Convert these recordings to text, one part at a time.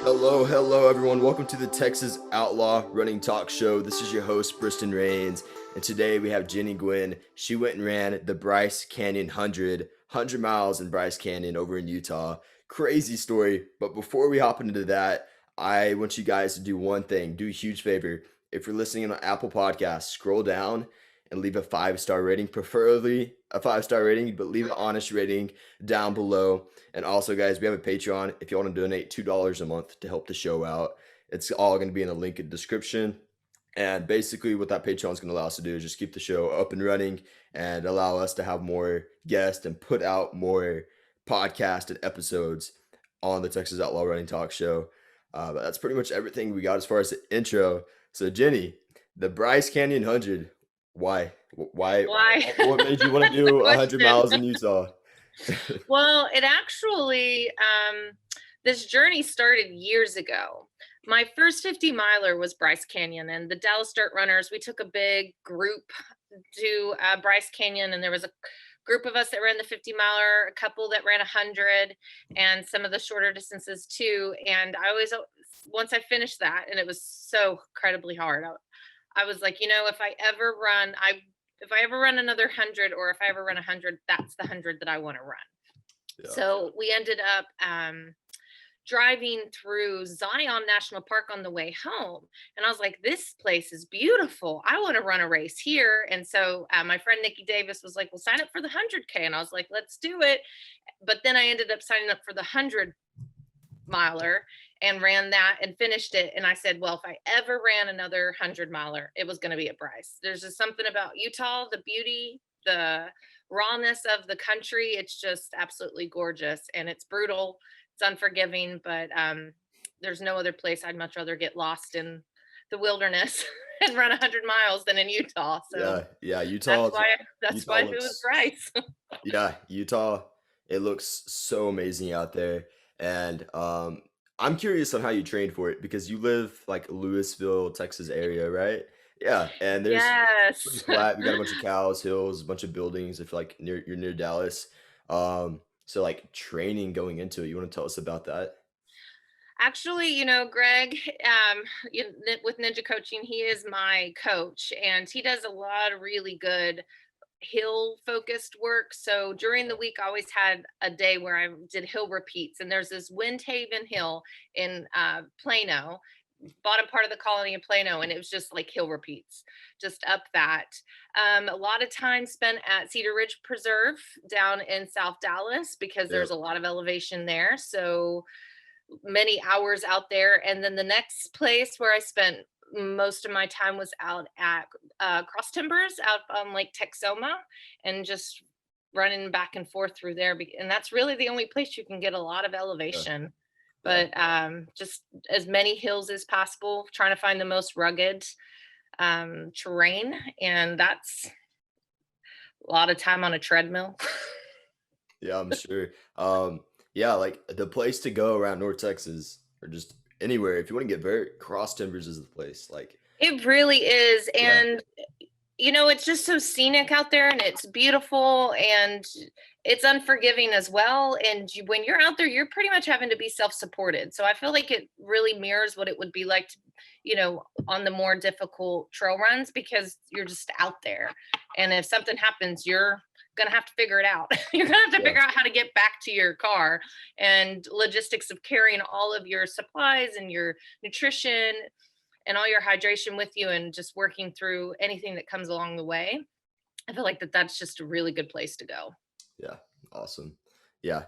Hello, everyone. Welcome to the Texas Outlaw Running Talk Show. This is your host, Bryce Rains, and today we have Ginny Gwyn. She went and ran the Bryce Canyon 100 miles in Bryce Canyon over in Utah. Crazy story. But before we hop into that, I want you guys to do one thing. Do a huge favor. If you're listening on Apple Podcasts, scroll down and leave a 5-star rating, preferably a 5-star rating, but leave an honest rating down below. And also, guys, we have a Patreon. If you want to donate $2 a month to help the show out, it's all going to be in the link in the description. And basically, what that Patreon is going to allow us to do is just keep the show up and running and allow us to have more guests and put out more podcasted episodes on the Texas Outlaw Running Talk Show. But that's pretty much everything we got as far as the intro. So, Jenny, the Bryce Canyon 100. Why? What made you want to do 100 miles in Utah? Well, it actually, this journey started years ago. My first 50 miler was Bryce Canyon, and the Dallas Dirt Runners, we took a big group to Bryce Canyon, and there was a group of us that ran the 50 miler, a couple that ran 100, and some of the shorter distances too. And I always, once I finished that, and it was so incredibly hard, I was like, if I ever run another 100, or if I ever run 100, that's the 100 that I want to run. Yeah. So we ended up driving through Zion National Park on the way home. And I was like, this place is beautiful. I want to run a race here. And so my friend Nikki Davis was like, well, sign up for the 100K. And I was like, let's do it. But then I ended up signing up for the 100 miler and ran that and finished it. And I said, well, if I ever ran another 100 miler, it was going to be at Bryce. There's just something about Utah, the beauty, the rawness of the country. It's just absolutely gorgeous, and it's brutal. It's unforgiving, but there's no other place I'd much rather get lost in the wilderness and run 100 miles than in Utah. So yeah, Utah. That's why it was Bryce. Yeah, Utah. It looks so amazing out there, and I'm curious on how you trained for it, because you live like Louisville, Texas area, right? Yeah, and there's pretty flat. We got a bunch of cows, hills, a bunch of buildings. If you're near Dallas, so like training going into it, you want to tell us about that? Actually, Greg, with Ninja Coaching, he is my coach, and he does a lot of really good hill focused work. So during the week, I always had a day where I did hill repeats, and there's this Windhaven Hill in Plano, bottom part of the colony in Plano, and it was just like hill repeats, just up that. A lot of time spent at Cedar Ridge Preserve down in South Dallas, because there's a lot of elevation there. So many hours out there. And then the next place where I spent most of my time was out at Cross Timbers out on Lake Texoma, and just running back and forth through there. And that's really the only place you can get a lot of elevation. But just as many hills as possible, trying to find the most rugged terrain. And that's a lot of time on a treadmill. Yeah, I'm sure. Yeah, like the place to go around North Texas, or just anywhere, if you want to get Cross Timbers is the place. Like, it really is. And it's just so scenic out there, and it's beautiful, and it's unforgiving as well. And when you're out there, you're pretty much having to be self-supported. So I feel like it really mirrors what it would be like to, on the more difficult trail runs, because you're just out there. And if something happens, you're going to have to figure it out. You're going to have to figure out how to get back to your car, and logistics of carrying all of your supplies and your nutrition and all your hydration with you, and just working through anything that comes along the way. I feel like that's just a really good place to go. Yeah. Awesome. Yeah.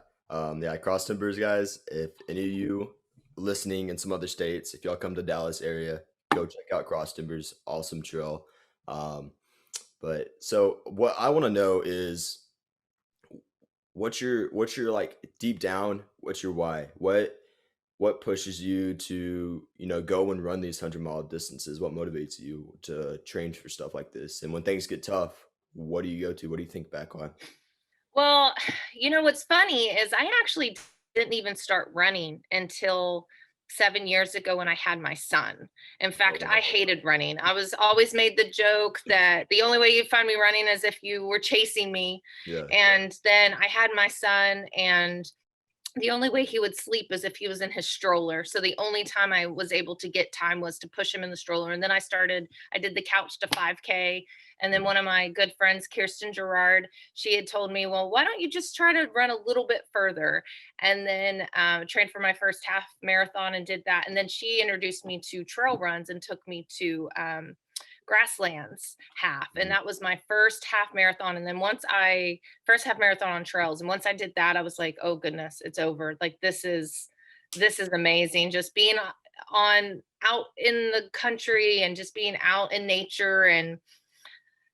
Cross Timbers, guys. If any of you listening in some other states, if y'all come to Dallas area, go check out Cross Timbers. Awesome trail. But so what I want to know is, what's your like deep down, what's your why? What pushes you to, go and run these 100-mile distances? What motivates you to train for stuff like this? And when things get tough, what do you go to? What do you think back on? Well, what's funny is I actually didn't even start running until 7 years ago when I had my son. In fact, I hated running. I was always made the joke that the only way you'd find me running is if you were chasing me. Yeah. And then I had my son, and the only way he would sleep is if he was in his stroller. So the only time I was able to get time was to push him in the stroller. And then I did the couch to 5K. And then one of my good friends, Kirsten Gerard, she had told me, well, why don't you just try to run a little bit further? And then trained for my first half marathon and did that. And then she introduced me to trail runs and took me to grasslands half. And Mhm. that was my first half marathon. And then first half marathon on trails. And once I did that, I was like, oh goodness, it's over. Like this is amazing. Just being on out in the country and just being out in nature and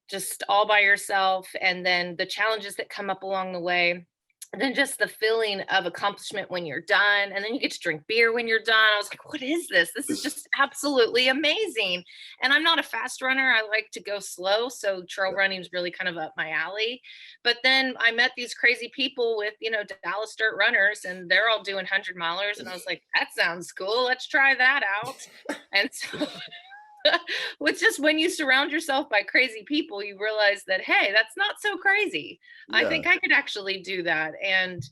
just all by yourself. And then the challenges that come up along the way. And then just the feeling of accomplishment when you're done. And then you get to drink beer when you're done. I was like, what is this? This is just absolutely amazing. And I'm not a fast runner. I like to go slow. So trail Yeah. running is really kind of up my alley. But then I met these crazy people with, Dallas dirt runners, and they're all doing 100 milers. And I was like, that sounds cool. Let's try that out. And so with just when you surround yourself by crazy people, you realize that, hey, that's not so crazy. I Yeah. think I could actually do that. And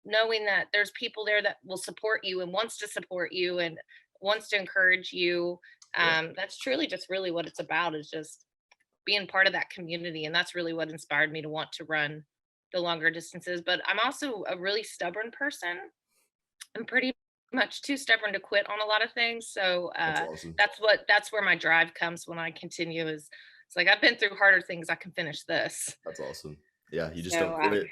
knowing that there's people there that will support you and wants to support you and wants to encourage you, Yeah. that's truly just really what it's about, is just being part of that community. And that's really what inspired me to want to run the longer distances. But I'm also a really stubborn person. I'm pretty much too stubborn to quit on a lot of things. So That's awesome. that's where my drive comes when I continue. Is it's like I've been through harder things. I can finish this. That's awesome. Yeah, you just don't So quit.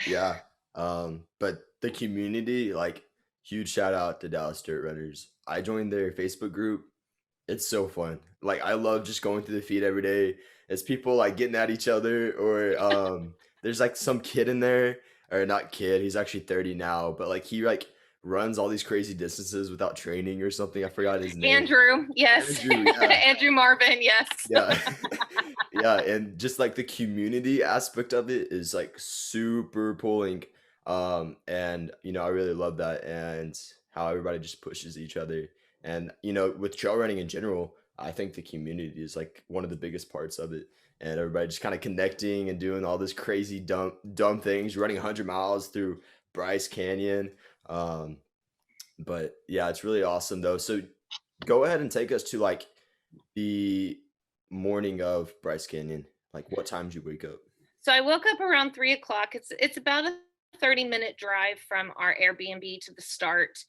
Yeah. But the community, like, huge shout out to Dallas Dirt Runners. I joined their Facebook group. It's so fun. Like, I love just going through the feed every day. It's people like getting at each other, or there's like some kid in there, or not kid, he's actually 30 now, but like he like runs all these crazy distances without training or something. I forgot his name. Andrew, yes, Andrew, yeah. Andrew Marvin, yes. Yeah. Yeah, and just, like, the community aspect of it is, like, super pulling, and, I really love that, and how everybody just pushes each other, and, with trail running in general, I think the community is, like, one of the biggest parts of it, and everybody just kinda connecting and doing all this crazy dumb things, running 100 miles through Bryce Canyon, um, but, yeah, it's really awesome, though. So, go ahead and take us to, like, the morning of Bryce Canyon. Like, what time did you wake up? So I woke up around 3 o'clock. It's about a 30-minute drive from our Airbnb to the start.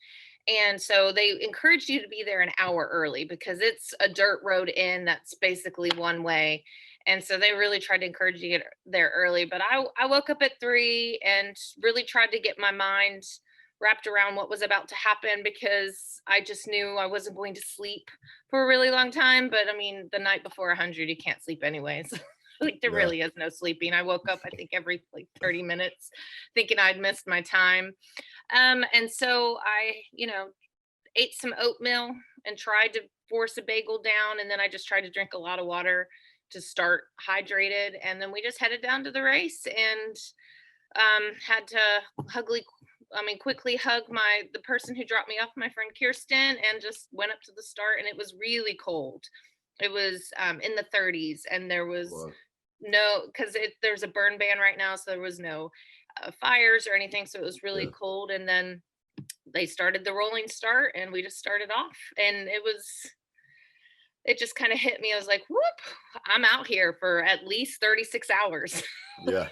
And so they encouraged you to be there an hour early because it's a dirt road in that's basically one way. And so they really tried to encourage you to get there early. But I woke up at 3 and really tried to get my mind wrapped around what was about to happen, because I just knew I wasn't going to sleep for a really long time. But I mean, the night before 100, you can't sleep anyways. Like there Yeah. really is no sleeping. I woke up, I think, every like 30 minutes thinking I'd missed my time. And so I, ate some oatmeal and tried to force a bagel down. And then I just tried to drink a lot of water to start hydrated. And then we just headed down to the race and had to hugly, quickly hug the person who dropped me off, my friend Kirsten, and just went up to the start. And it was really cold. It was in the 30s, and there was Well, no, because there's a burn ban right now, so there was no fires or anything, so it was yeah. really cold. And then they started the rolling start, and we just started off, and it just kind of hit me. I was like, whoop, I'm out here for at least 36 hours. Yeah.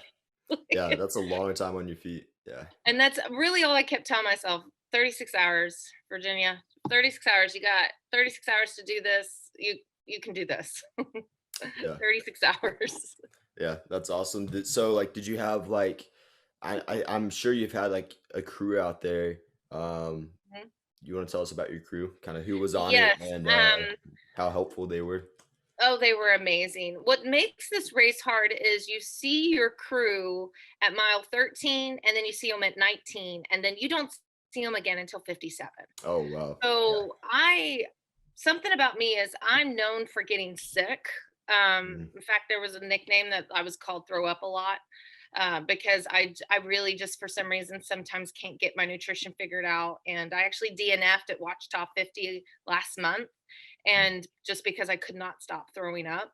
Yeah, that's a long time on your feet. Yeah. And that's really all I kept telling myself. 36 hours, Virginia. 36 hours. You got 36 hours to do this. You can do this. Yeah. 36 hours. Yeah, that's awesome. So, like, did you have, like, I'm sure you've had, like, a crew out there. Um, Mhm. you wanna tell us about your crew? Kinda who was on it Yes. and, how helpful they were? Oh, they were amazing. What makes this race hard is you see your crew at mile 13, and then you see them at 19, and then you don't see them again until 57. Oh, wow. Yeah. So something about me is I'm known for getting sick. Mhm. In fact, there was a nickname that I was called throw up a lot, because I really just for some reason sometimes can't get my nutrition figured out. And I actually DNF'd at Watch Top 50 last month, and just because I could not stop throwing up.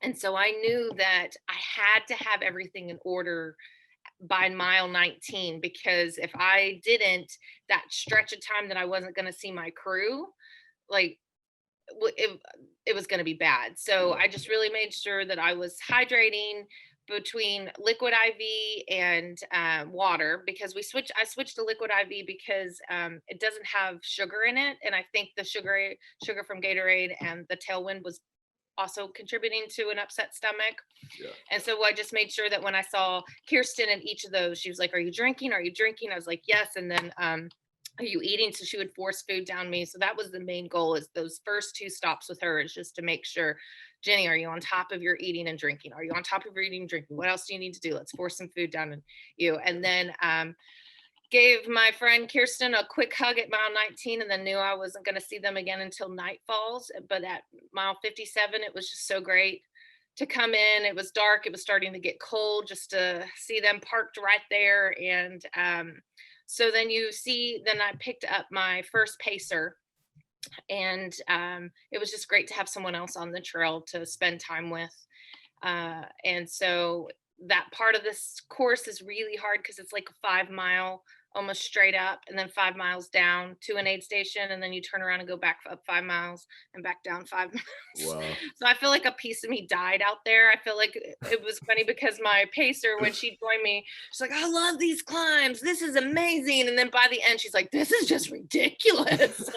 And so I knew that I had to have everything in order by mile 19, because if I didn't, that stretch of time that I wasn't going to see my crew, like it, it was going to be bad. So Yeah. I just really made sure that I was hydrating between liquid IV and water, because I switched to liquid IV because it doesn't have sugar in it, and I think the sugar from Gatorade and the Tailwind was also contributing to an upset stomach. Yeah. And so I just made sure that when I saw Kirsten in each of those, she was like, "Are you drinking? Are you drinking?" I was like, "Yes." And then, "Are you eating?" So she would force food down me. So that was the main goal, is those first two stops with her, is just to make sure, "Jenny, are you on top of your eating and drinking? Are you on top of your eating and drinking? What else do you need to do? Let's force some food down on you." And then gave my friend Kirsten a quick hug at mile 19, and then knew I wasn't going to see them again until night falls. But at mile 57, it was just so great to come in. It was dark. It was starting to get cold, just to see them parked right there. And so then I picked up my first pacer, and it was just great to have someone else on the trail to spend time with. And so that part of this course is really hard, because it's like a 5 mile almost straight up, and then 5 miles down to an aid station, and then you turn around and go back up 5 miles and back down 5 miles. Wow. So I feel like a piece of me died out there. I feel like it was funny, because my pacer, when she joined me, she's like, "I love these climbs, this is amazing." And then by the end, she's like, "This is just ridiculous."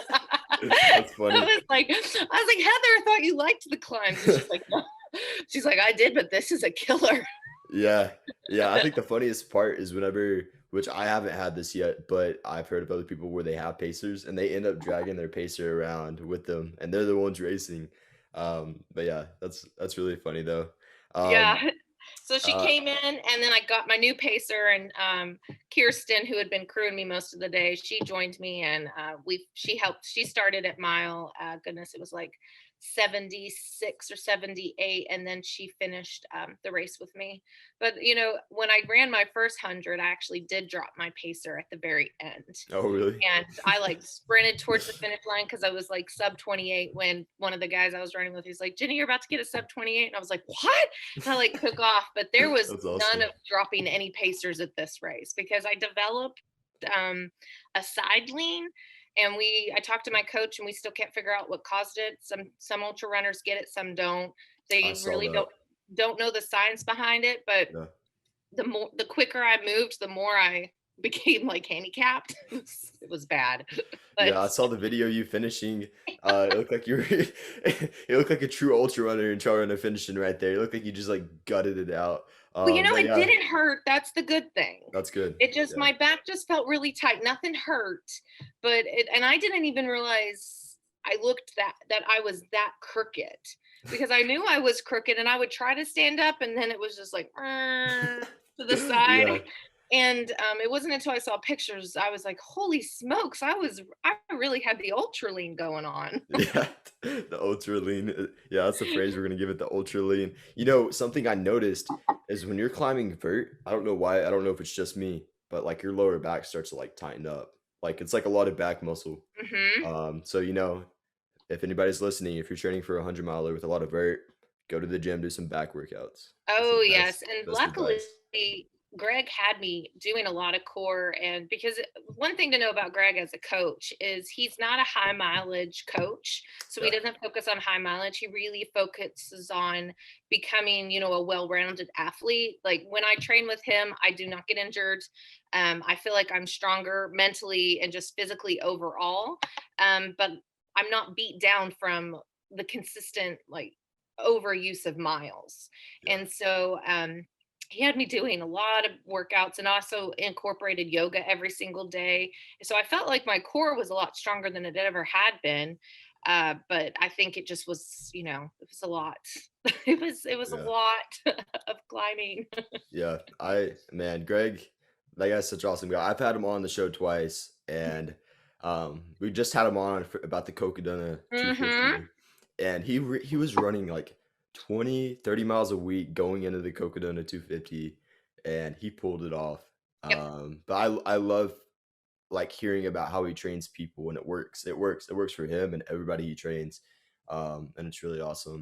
That's funny. I was like, "Heather, I thought you liked the climbs." And she's like, "No." She's like, "I did, but this is a killer." Yeah. Yeah. I think the funniest part is whenever, which I haven't had this yet, but I've heard of other people where they have pacers and they end up dragging their pacer around with them and they're the ones racing. But yeah, that's really funny though. Yeah. Um, So she uh, came in, and then I got my new pacer, and Kirsten, who had been crewing me most of the day, she joined me, and she helped. She started at mile, goodness, it was like 76 or 78, and then she finished the race with me. But when I ran my first 100, I actually did drop my pacer at the very end. oh, really? And I like sprinted towards the finish line, because I was like sub 28, when one of the guys I was running with, he's like, "Jenny, you're about to get a sub 28." And I was like, "What?" And I like took off. But there was That's none awesome. of dropping any pacers at this race, because I developed um, a side lean. And I talked to my coach, and we still can't figure out what caused it. Some ultra runners get it, some don't. I They saw really that. don't know the science behind it. But Yeah. the quicker I moved, the more I became like handicapped. It was bad. Yeah, But I saw the video you finishing. It looked like you were it looked like a true ultra runner and trying to finishing right there. It looked like you just like gutted it out. well, But it yeah, didn't hurt. That's the good thing. that's good. It just, Yeah. my back just felt really tight. Nothing hurt, but and I didn't even realize I looked that I was that crooked, because I knew I was crooked, and I would try to stand up, and then it was just like to the side. Yeah. And it wasn't until I saw pictures I was like, "Holy smokes! I really had the ultra lean going on." Yeah, the ultra lean. Yeah, that's the phrase we're gonna give it, the ultra lean. You know, something I noticed is when you're climbing vert, I don't know why, I don't know if it's just me, but like your lower back starts to like tighten up. Like it's like a lot of back muscle. Hmm. So if anybody's listening, if you're training for a 100 miler with a lot of vert, go to the gym, do some back workouts. That's the Oh, best yes, and best luckily, advice. Greg had me doing a lot of core. And because one thing to know about Greg as a coach is he's not a high mileage coach, so he Yeah. doesn't focus on high mileage. He really focuses on becoming, a well-rounded athlete. Like when I train with him, I do not get injured. I feel like I'm stronger mentally and just physically overall. But I'm not beat down from the consistent like overuse of miles. Yeah. And so he had me doing a lot of workouts, and also incorporated yoga every single day. So I felt like my core was a lot stronger than it ever had been. But I think it just was, it was a lot. It was a Yeah. lot of climbing. Yeah. Greg, that guy's such an awesome guy. I've had him on the show twice, and we just had him on about the Cocodona Hmm. 250, and he was running like 20-30 miles a week going into the Cocodona 250, and he pulled it off. Yep. But I love like hearing about how he trains people, and it works. It works for him and everybody he trains. And it's really awesome.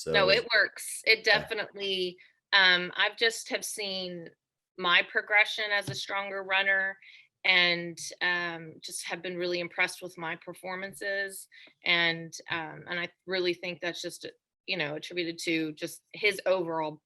No, So it works. It yeah. definitely. I've just have seen. my progression as a stronger runner, and just have been really impressed with my performances. And I really think that's just attributed to just his overall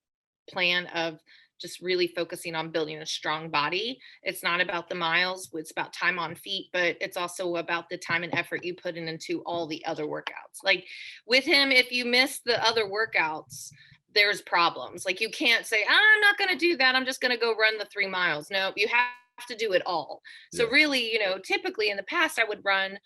plan of just really focusing on building a strong body. It's not about the miles, it's about time on feet, but it's also about the time and effort you put in into all the other workouts. Like with him, if you miss the other workouts, there's problems. Like you can't say, I'm not going to do that, I'm just going to go run the 3 miles. No, you have to do it all. So Yeah. really, tyipically in the past I would run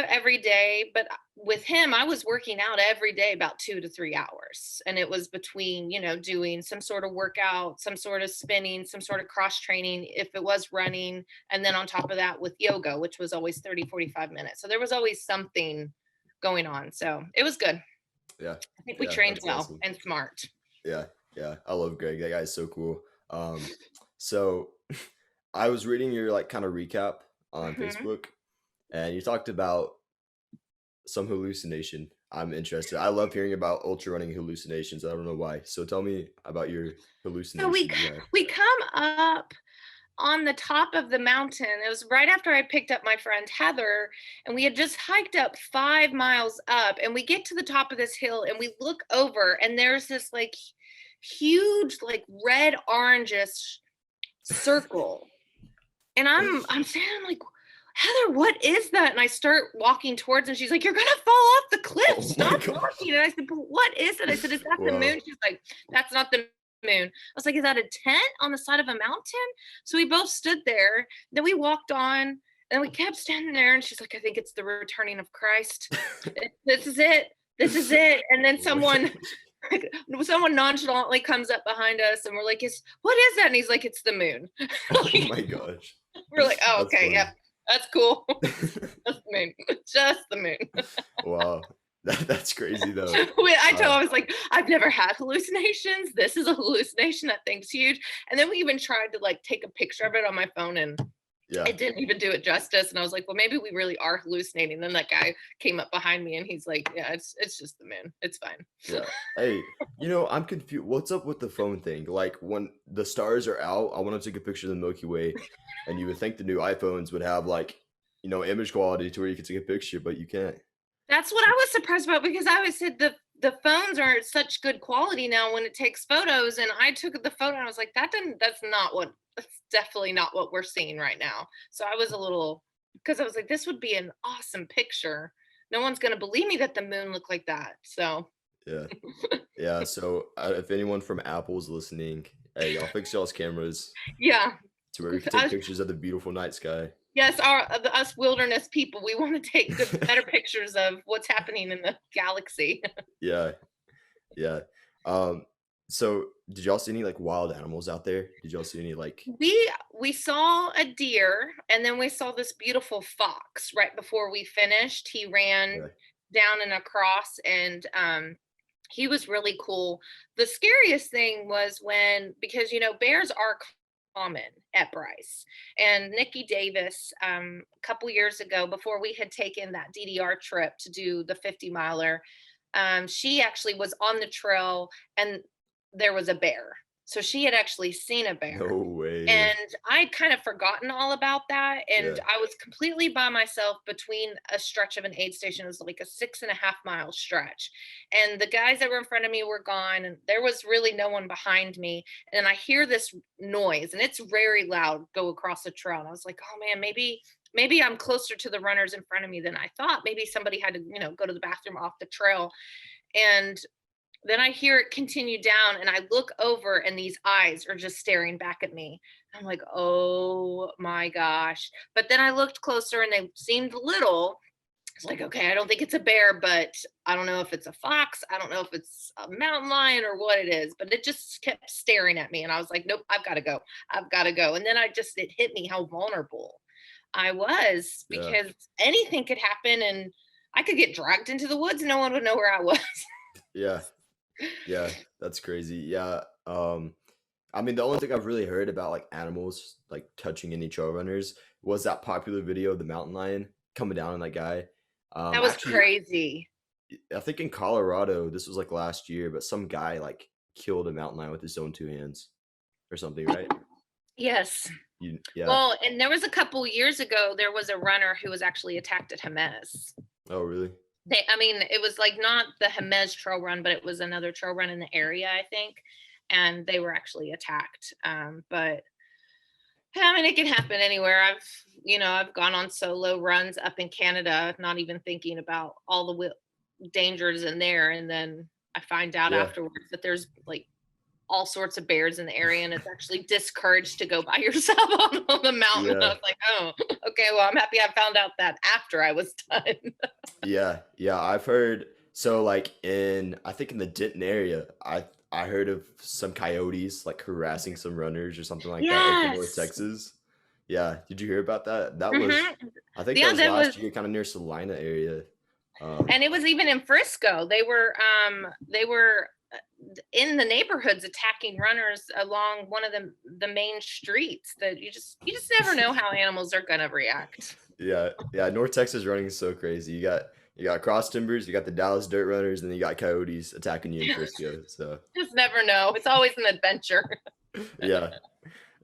every day. But with him, I was working out every day about 2 to 3 hours. And it was between, doing some sort of workout, some sort of spinning, some sort of cross training, if it was running. And then on top of that with yoga, which was always 30, 45 minutes. So there was always something going on. So it was good. Yeah. I think we Yeah. trained That's well awesome. and smart. Yeah. Yeah. I love Greg. That guy's so cool. So I was reading your like kind of recap on Mhm. Facebook, and you talked about some hallucination. I'm interested. I love hearing about ultra running hallucinations. I don't know why. So tell me about your So we hallucinations you had. we come up on the top of the mountain. It was right after I picked up my friend Heather, and we had just hiked up 5 miles up. And we get to the top of this hill, and we look over, and there's this like huge, like red orangish circle. And I'm saying, I'm like, Heather, what is that? And I start walking towards, and she's like, you're gonna fall off the cliff. Oh my Stop gosh. walking. And I said, but what is it? I said, is that the Wow. moon? She's like, that's not the moon. I was like, is that a tent on the side of a mountain? So we both stood there. Then we walked on, and we kept standing there. And she's like, I think it's the returning of Christ. This is it. This is it. And then Oh my someone gosh. someone nonchalantly comes up behind us, and we're like, what is that? And he's like, it's the moon. Oh Like, my gosh. we're like, oh, That's okay, funny. yep, that's cool. Just the moon. Just the moon. Wow. That's crazy though. I told him, Uh, I was like, I've never had hallucinations. This is a hallucination. That thing's huge. And then we even tried to like take a picture of it on my phone, and yeah. it didn't even do it justice. And I was like, well, maybe we really are hallucinating. And then that guy came up behind me, and he's like, yeah, it's just the moon. It's fine. Yeah. Hey, I'm confused. What's up with the phone thing? Like when the stars are out, I want to take a picture of the Milky Way, and you would think the new iPhones would have like, image quality to where you can take a picture, but you can't. That's what I was surprised about, because I always said the phones are such good quality now when it takes photos. And I took the photo, and I was like, that's definitely not what we're seeing right now. So I was a little, because I was like, this would be an awesome picture. No one's gonna believe me that the moon looked like that. So Yeah. Yeah. So if anyone from Apple's listening, hey, I'll fix y'all's cameras yeah. to where we can take Us, pictures of the beautiful night sky. yes, us wilderness people, we want to take better pictures of what's happening in the galaxy. Yeah. Yeah. Um, so did y'all see any like wild animals out there? Did y'all see any like We saw a deer, and then we saw this beautiful fox right before we finished. He ran yeah, down and across, and he was really cool. The scariest thing was when, because bears are common at Bryce. And Nikki Davis, a couple years ago, before we had taken that DDR trip to do the 50 miler, she actually was on the trail, and there was a bear. So she had actually seen a no bear. way. And I'd kind of forgotten all about that. And Yeah. I was completely by myself between a stretch of an aid station. It was like a 6.5 mile stretch. And the guys that were in front of me were gone, and there was really no one behind me. And I hear this noise, and it's very loud, go across the trail. And I was like, oh man, maybe I'm closer to the runners in front of me than I thought. Maybe somebody had to, go to the bathroom off the trail. And then I hear it continue down, and I look over, and these eyes are just staring back at me. I'm like, oh my gosh. But then I looked closer, and they seemed little. It's like, okay, I don't think it's a bear, but I don't know if it's a fox. I don't know if it's a mountain lion or what it is, but it just kept staring at me. And I was like, nope, I've got to go. I've got to go. And then it hit me how vulnerable I was, Yeah. because anything could happen, and I could get dragged into the woods, and no one would know where I was. Yeah. Yeah. That's crazy. Yeah. I mean, the only thing I've really heard about like animals like touching any trail runners was that popular video of the mountain lion coming down on that guy. That was Actually, crazy. I think in Colorado, this was like last year, but some guy like killed a mountain lion with his own two hands. or something, right? Yes. Yeah. Well, and there was a couple years ago, there was a runner who was actually attacked at Jemez. Oh, really? I mean, it was like not the Jemez trail run, but it was another trail run in the area, I think. And they were actually attacked. But I mean, it can happen anywhere. I've gone on solo runs up in Canada, not even thinking about all the dangers in there. And then I find out Yeah. afterwards that there's like all sorts of bears in the area, and it's actually discouraged to go by yourself on the mountain. I Yeah. was like, oh, okay, well, I'm happy I found out that after I was done. Yeah. Yeah. I've heard so like I think in the Denton area, I heard of some coyotes like harassing some runners or something like that, like in North Yes. Texas. Yeah. Did you hear about that? That was Hmm. I think that Yeah, was that was, last year, kind of near Salina area. and it was even in Frisco. They were in the neighborhoods attacking runners along one of the main streets. That you just never know how animals are gonna react. Yeah, yeah. North Texas running is so crazy. You got cross timbers, you got the Dallas dirt runners, and then you got coyotes attacking you in Frisco. So Just never know. It's always an adventure. yeah,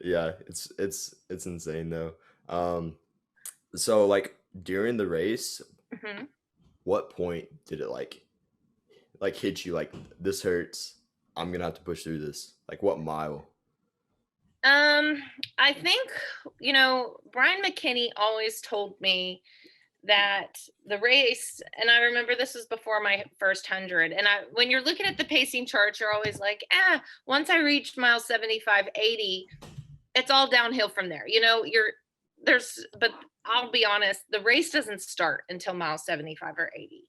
yeah. It's insane though. Um, so like during the race, Mhm. what point did it like hit you like this hurts? I'm gonna have to push through this. Like what mile? Um, I think, Brian McKinney always told me that the race, and I remember this was before my first 100. And when you're looking at the pacing charts, you're always like, once I reach mile 75, 80, it's all downhill from there. But I'll be honest, the race doesn't start until mile 75 or 80.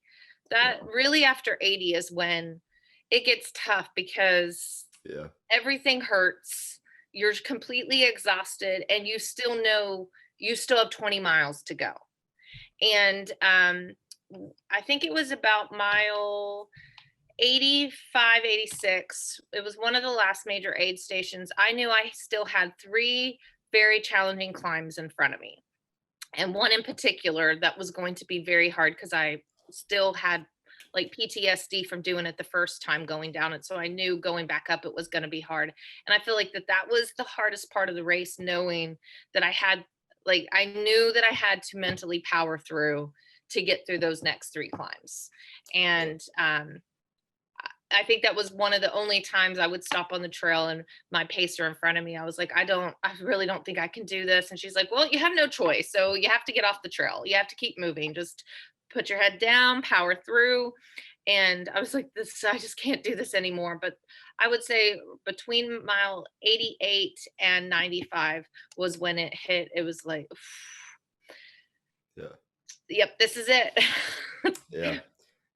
That No. really after 80 is when it gets tough because Yeah. everything hurts. You're completely exhausted, and you still know you still have 20 miles to go. And I think it was about mile 85, 86. It was one of the last major aid stations. I knew I still had three very challenging climbs in front of me, and one in particular that was going to be very hard because I still had like PTSD from doing it the first time going down it. So I knew going back up it was going to be hard. And I feel like that was the hardest part of the race, knowing that I knew that I had to mentally power through to get through those next three climbs. Yeah. And I think that was one of the only times I would stop on the trail and my pacer in front of me, I was like, I really don't think I can do this. And she's like, well, you have no choice. So you have to get off the trail. You have to keep moving. Just put your head down, power through. And I was like, I just can't do this anymore. But I would say between mile 88 and 95 was when it hit. It was like, Yeah. yep, this is it. Yeah.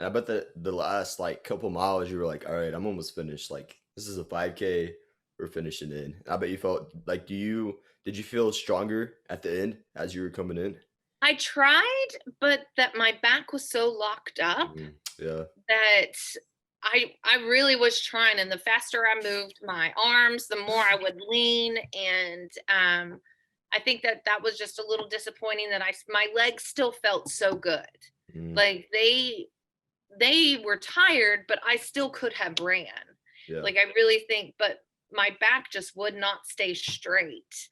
And I bet the last like couple miles you were like, all right, I'm almost finished. Like this is a 5K, we're finishing in. I bet you felt like did you feel stronger at the end as you were coming in? I tried, but that my back was so locked up Yeah. that I really was trying, and the faster I moved my arms, the more I would lean. And I think that was just a little disappointing that my legs still felt so good. Mm, Like they were tired, but I still could have ran. yeah. Like I really think, but my back just would not stay straight.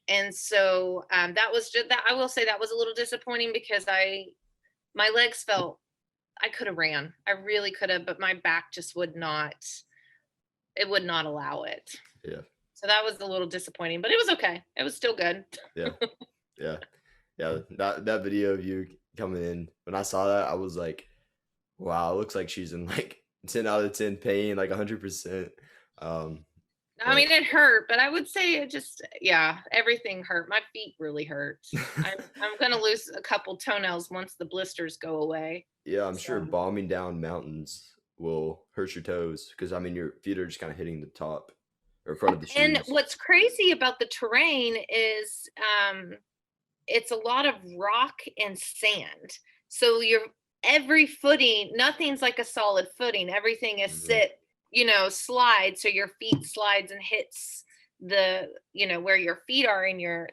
And so that was just that. I will say that was a little disappointing because my legs felt I could have ran. I really could have, but my back just would not. It would not allow it. Yeah. So that was a little disappointing, but it was okay. It was still good. Yeah. Yeah. Yeah. That video of you coming in, when I saw that, I was like, wow, it looks like she's in like 10 out of 10 pain, like 100%. Um, I but mean, it hurt, but I would say it just, yeah, everything hurt. My feet really hurt. I'm gonna lose a couple toenails once the blisters go away. yeah, I'm sure So, bombing down mountains will hurt your toes because I mean your feet are just kind of hitting the top or front of the and shoes. what's crazy about the terrain is it's a lot of rock and sand. So every footing, nothing's like a solid footing. Everything is Mhm. slide. So your feet slides and hits where your feet are in your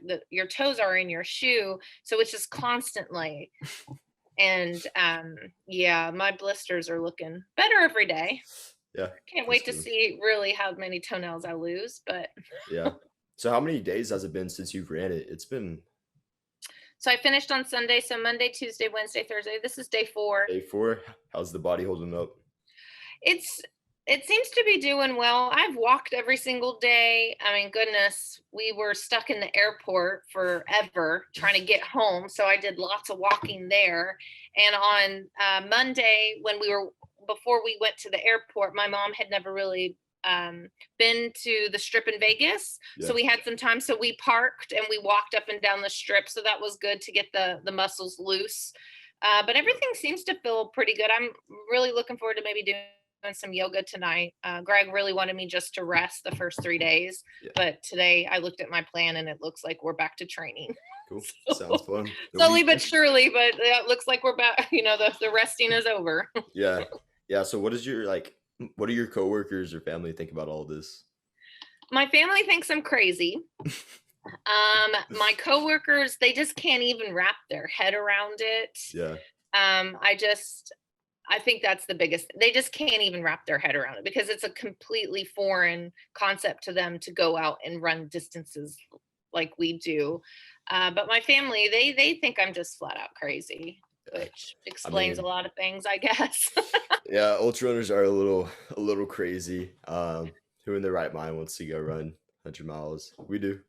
toes are in your shoe. So it's just constantly. And yeah, my blisters are looking better every day. Yeah, Can't that's wait to good. see really how many toenails I lose, but Yeah. So how many days has it been since you've ran it? It's been so I finished on Sunday, so Monday, Tuesday, Wednesday, Thursday. This is day 4. day 4. How's the body holding up? It's it seems to be doing well. I've walked every single day. I mean, goodness, we were stuck in the airport forever trying to get home, so I did lots of walking there. And on Monday, when we were before we went to the airport, my mom had never really been to the strip in Vegas, so Yeah. we had some time. So we parked and we walked up and down the strip. So that was good to get the muscles loose. But Yeah. everything seems to feel pretty good. I'm really looking forward to maybe doing some yoga tonight. Greg really wanted me just to rest the first 3 days, Yeah. but today I looked at my plan and it looks like we're back to training. Cool. So, Sounds fun. The slowly but weekend. surely, but it looks like we're back. The resting is over. Yeah. Yeah. So what is your what do your coworkers or family think about all this? My family thinks I'm crazy. My coworkers, they just can't even wrap their head around it. Yeah. I think that's the biggest. They just can't even wrap their head around it because it's a completely foreign concept to them to go out and run distances like we do. But my family, they think I'm just flat out crazy, Yeah. which I explains a mean, lot of things, I guess. yeah, ultra runners are a little crazy. Who in their right mind wants to go run 100 miles? We do.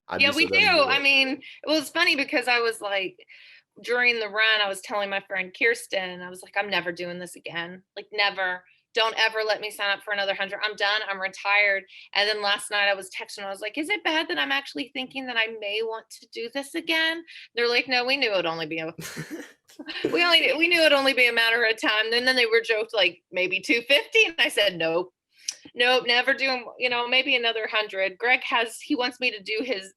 I'd Yeah, be we so do. down to do I it. mean, it was funny because I was like, during the run, I was telling my friend Kirsten, I was like, I'm never doing this again. Like, never. Don't ever let me sign up for another 100. I'm done. I'm retired. And then last night I was texting. I was like, is it bad that I'm actually thinking that I may want to do this again? They're like, no, we knew it'd only be a we knew it'd only be a matter of time. And then they were joked like maybe 250, and I said nope, nope, never doing. Maybe another 100. Greg he wants me to do his.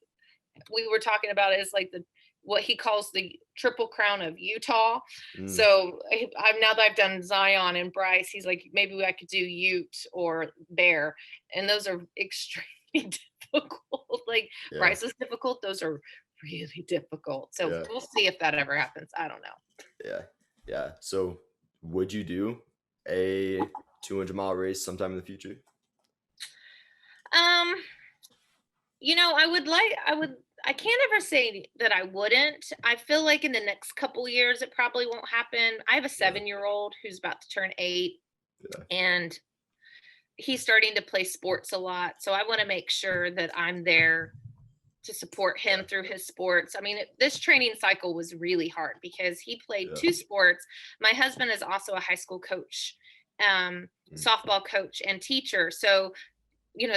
We were talking about it as like the what he calls the triple crown of Utah. Mm, So I've now that I've done Zion and Bryce, he's like maybe I could do Ute or Bear, and those are extremely difficult. Like yeah. Bryce is difficult; those are really difficult. So Yeah. we'll see if that ever happens. I don't know. Yeah. Yeah. So would you do a 200-mile race sometime in the future? Um, I can't ever say that I wouldn't. I feel like in the next couple years it probably won't happen. I have a Yeah. 7-year-old who's about to turn 8, Yeah. and he's starting to play sports a lot. So I want to make sure that I'm there to support him Yeah. through his sports. I mean, this training cycle was really hard because he played Yeah. 2 sports. My husband is also a high school coach, Mm, softball coach and teacher. So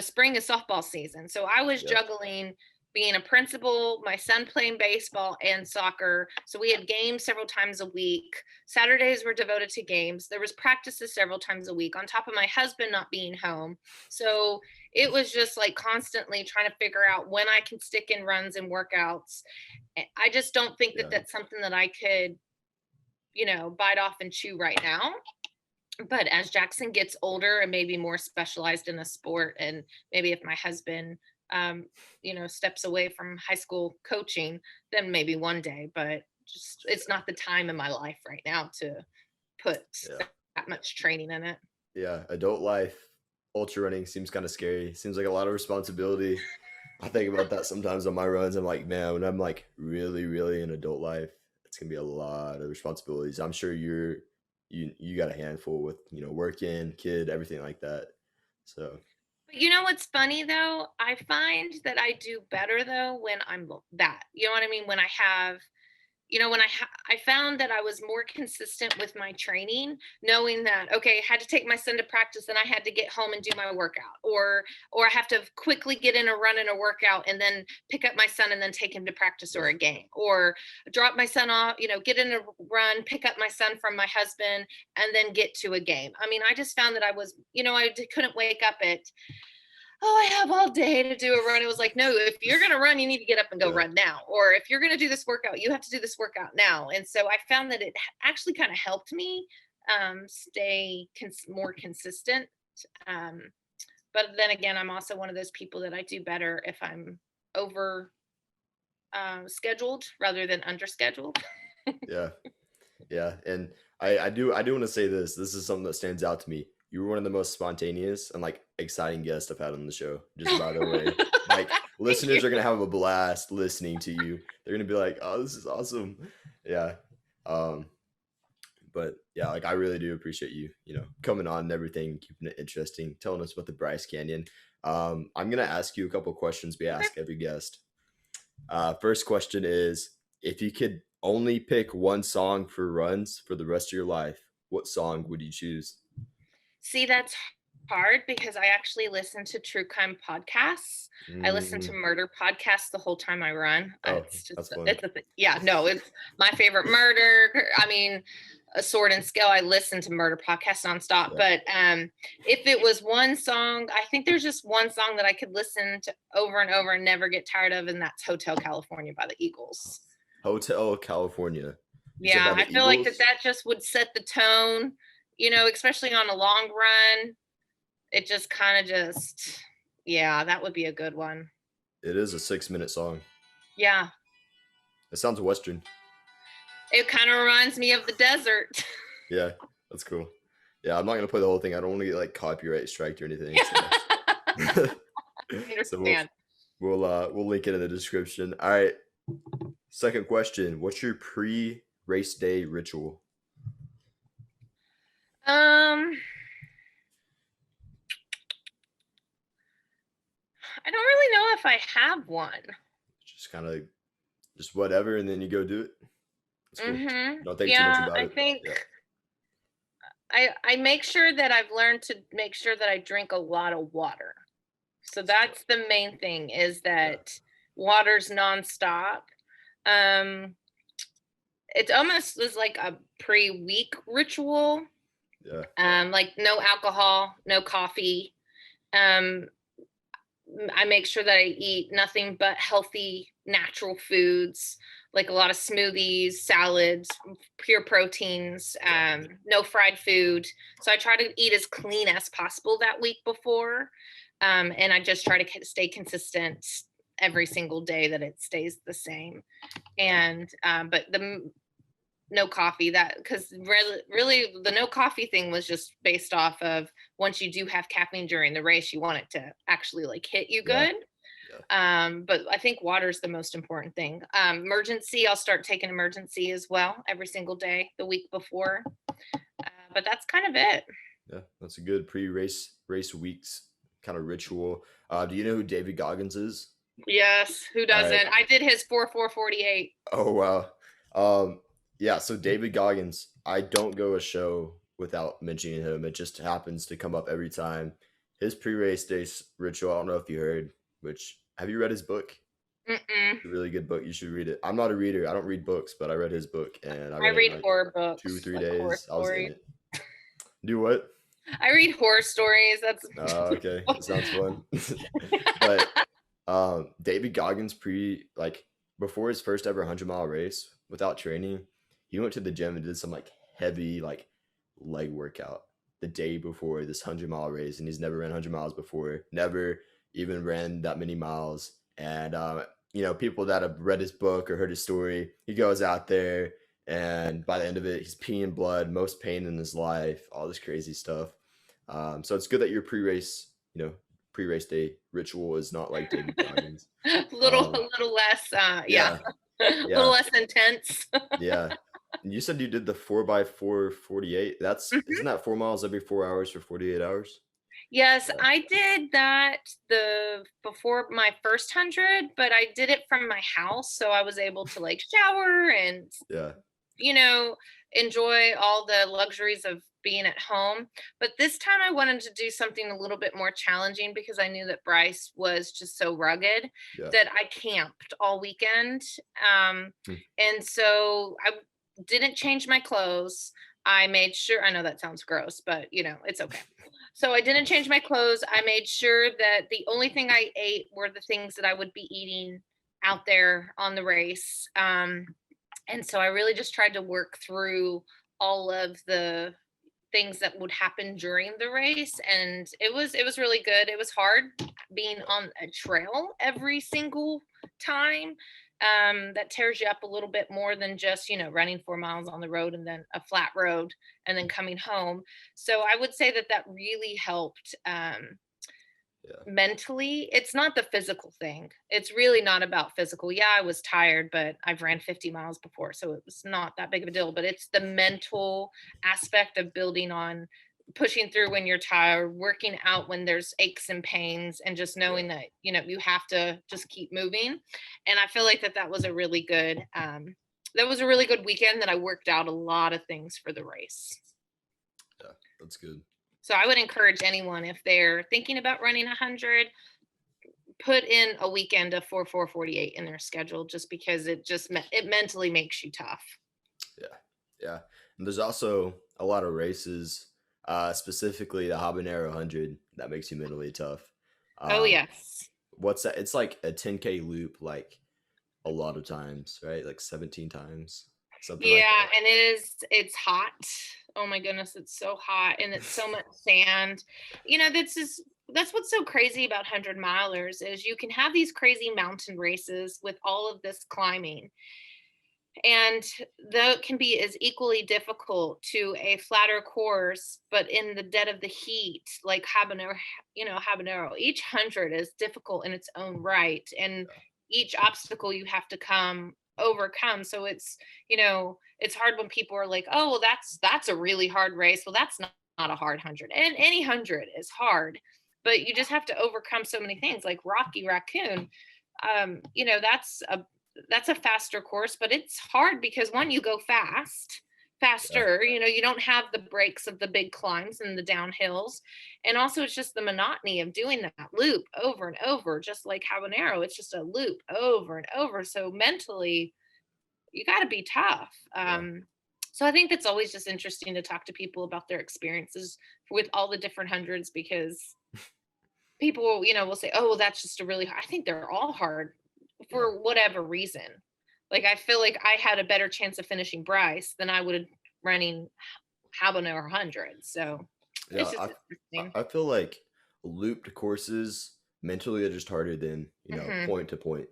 spring is softball season. So I was yeah. juggling being a principal, my son playing baseball and soccer. So we had games several times a week. Saturdays were devoted to games. There was practices several times a week on top of my husband not being home. So it was just like constantly trying to figure out when I can stick in runs and workouts. I just don't think that Yeah. that's something that I could, bite off and chew right now. But as Jackson gets older and maybe more specialized in a sport, and maybe if my husband, steps away from high school coaching, then maybe one day. But just it's not the time in my life right now to put Yeah. that much training in it. Yeah. Adult life, ultra running seems kind of scary. Seems like a lot of responsibility. I think about that sometimes on my runs. I'm like, man, when I'm like really, really in adult life, it's gonna be a lot of responsibilities. I'm sure you got a handful with working, kid, everything like that. So But what's funny though? I find that I do better though when I'm that. You know what I mean? When I have when I found that I was more consistent with my training, knowing that okay, I had to take my son to practice, and I had to get home and do my workout, or I have to quickly get in a run and a workout, and then pick up my son and then take him to practice or yeah, a game, or drop my son off, get in a run, pick up my son from my husband, and then get to a game. I mean, I just found that I was, couldn't wake up at oh, I have all day to do a run. It was like, no, if you're going to run, you need to get up and go yeah, run now. Or if you're going to do this workout, you have to do this workout now. And so I found that it actually kind of helped me stay more consistent. Um, but then again, I'm also one of those people that I do better if I'm over scheduled rather than under scheduled. yeah, yeah. And I do want to say this. This is something that stands out to me. You were one of the most spontaneous and like exciting guests I've had on the show. Just by the way, like Thank you. listeners are gonna have a blast listening to you. They're gonna be like, "Oh, this is awesome." Yeah. Um, but yeah, like I really do appreciate you, coming on and everything, keeping it interesting, telling us about the Bryce Canyon. I'm gonna ask you a couple questions we Okay. ask every guest. First question is, if you could only pick one song for runs for the rest of your life, what song would you choose? See, that's hard because I actually listen to true crime podcasts. I listen to Mm, murder podcasts the whole time I run. oh, It's just, that's fun. it's a thing. Yeah, no, it's my favorite murder. I mean, a sword and scale. I listen to murder podcasts nonstop. Yeah. But if it was one song, I think there's just one song that I could listen to over and over and never get tired of, and that's Hotel California by the Eagles. Hotel California. You said Yeah, by I the feel like that Eagles? just would set the tone, especially on a long run. It just kind of just, yeah, that would be a good one. It is a 6-minute song. Yeah, It sounds Western. it kind of reminds me of the desert. Yeah, that's cool. Yeah, I'm not gonna play the whole thing. I don't want to get like copyright striked or anything. I So, so we'll understand. we'll link it in the description. All right. Second question: what's your pre-race day ritual? Um, I don't really know if I have one. Just kind of just whatever, and then you go do it. That's cool. Don't think too much Yeah, about I it. think Yeah. I make sure that I've learned to make sure that I drink a lot of water. So Smart. that's the main thing is Yeah. that water's nonstop. Um, it almost is like a pre-week ritual. Yeah. Like no alcohol, no coffee. Um, I make sure that I eat nothing but healthy, natural foods, like a lot of smoothies, salads, pure proteins, Yeah. no fried food. So I try to eat as clean as possible that week before. And I just try to stay consistent every single day that it stays the same. And but the no coffee, that because really the no coffee thing was just based off of once you do have caffeine during the race, you want it to actually like hit you Yeah. good. Yeah. But I think water is the most important thing. Emergency, I'll start taking emergency as well every single day the week before. But that's kind of it. Yeah. That's a good pre-race weeks kind of ritual. Do you know who David Goggins is? Yes, who All right. doesn't? I did his 4:48. Oh wow. Um, yeah, so David Goggins, I don't go a show without mentioning him. It just happens to come up every time. His pre-race day ritual, I don't know if you heard, which have you read his book? Mm-mm. It's a really good book. You should read it. I'm not a reader. I don't read books, but I read his book and I I read it in read like horror two, books, three like horror days. I was in stories. it. Do what? I read horror stories. That's Okay. It sounds fun. But David Goggins before his first ever 100-mile race without training, he went to the gym and did some like heavy like leg workout the day before this 100-mile race, and he's never ran 100 miles before, never even ran that many miles. And people that have read his book or heard his story, he goes out there and by the end of it, he's peeing blood, most pain in his life, all this crazy stuff. So it's good that your pre-race day ritual is not like David Goggins. a Um, little less yeah, yeah, a little yeah, less intense. yeah. And you said you did the 4x4 48. Isn't Mhm. that 4 miles every 4 hours for 48 hours? Yes, Yeah, I did that the before my first 100, but I did it from my house, so I was able to like shower and yeah, you know, enjoy all the luxuries of being at home. But this time I wanted to do something a little bit more challenging because I knew that Bryce was just so rugged yeah. that I camped all weekend. Um, Hmm. and so I didn't change my clothes. I made sure, I know that sounds gross, but it's okay. So I didn't change my clothes. I made sure that the only thing I ate were the things that I would be eating out there on the race. And so I really just tried to work through all of the things that would happen during the race, and it was really good. It was hard being on a trail every single time, that tears you up a little bit more than just, running 4 miles on the road and then a flat road and then coming home. So I would say that that really helped. Yeah. Mentally, it's not the physical thing. It's really not about physical. Yeah, I was tired, but I've ran 50 miles before, so it was not that big of a deal. But it's the mental aspect of building on pushing through when you're tired, working out when there's aches and pains, and just Yeah. knowing that, you have to just keep moving. And I feel like that was a really good weekend that I worked out a lot of things for the race. Yeah. That's good. So I would encourage anyone if they're thinking about running 100, put in a weekend of 4:48 in their schedule, just because it mentally makes you tough. Yeah. Yeah. And there's also a lot of races, specifically the Habanero 100, that makes you mentally tough. Oh Um, yes. what's that? It's like a 10K loop, like a lot of times, right? Like 17 times, something like Yeah, that. and it's hot. Oh my goodness, it's so hot and it's so much sand. That's what's so crazy about 100 milers is you can have these crazy mountain races with all of this climbing. And that can be as equally difficult to a flatter course, but in the dead of the heat, like habanero. Each 100 is difficult in its own right, and Yeah. each obstacle you have to come overcome. So it's hard when people are like, oh well, that's a really hard race. Well, that's not a hard 100, and any 100 is hard, but you just have to overcome so many things, like Rocky Raccoon. That's a faster course, but it's hard because one, you go Yeah. faster, you don't have the breaks of the big climbs and the downhills. And also it's just the monotony of doing that loop over and over, just like habanero. It's just a loop over and over. So mentally, you got to be tough. Yeah. So I think that's always just interesting to talk to people about their experiences with all the different hundreds, because people will say, oh well, that's just a really hard. I think they're all hard Yeah. for whatever reason. Like I feel like I had a better chance of finishing Bryce than I would running Habanero 100. So Yeah. it's just interesting. I feel like looped courses mentally are just harder than, Hmm. point to point.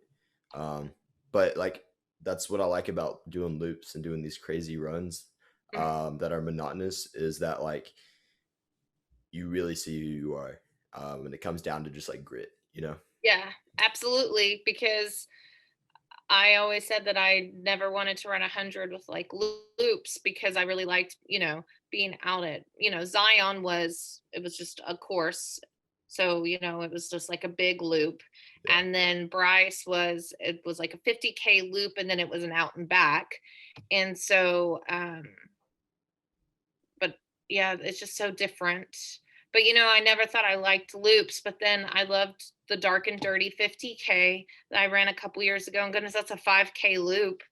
Um, but like that's what I like about doing loops and doing these crazy runs that are monotonous is that like you really see who you are. And it comes down to just like grit. Yeah, absolutely. Because I always said that I never wanted to run 100 with like loops, because I really liked, being out at, Zion it was just a course. So, it was just like a big loop. Yeah. And then it was like a 50K loop, and then it was an out and back. And so, but yeah, it's just so different. But I never thought I liked loops, but then I loved the dark and dirty 50K that I ran a couple years ago. And goodness, that's a 5K loop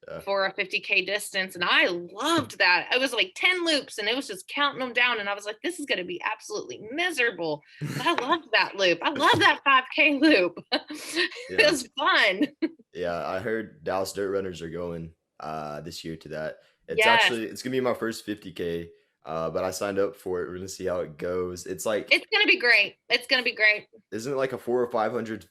Yeah. for a 50K distance. And I loved that. It was like 10 loops and it was just counting them down. And I was like, this is going to be absolutely miserable. But I loved that loop. I love that 5K loop. It Yeah. was fun. Yeah. I heard Dallas Dirt Runners are going this year to that. Yes. It's gonna be my first 50K. But I signed up for it. We're gonna see how it goes. It's like It's going to be great. It's going to be great. isn't it like a 4 or 500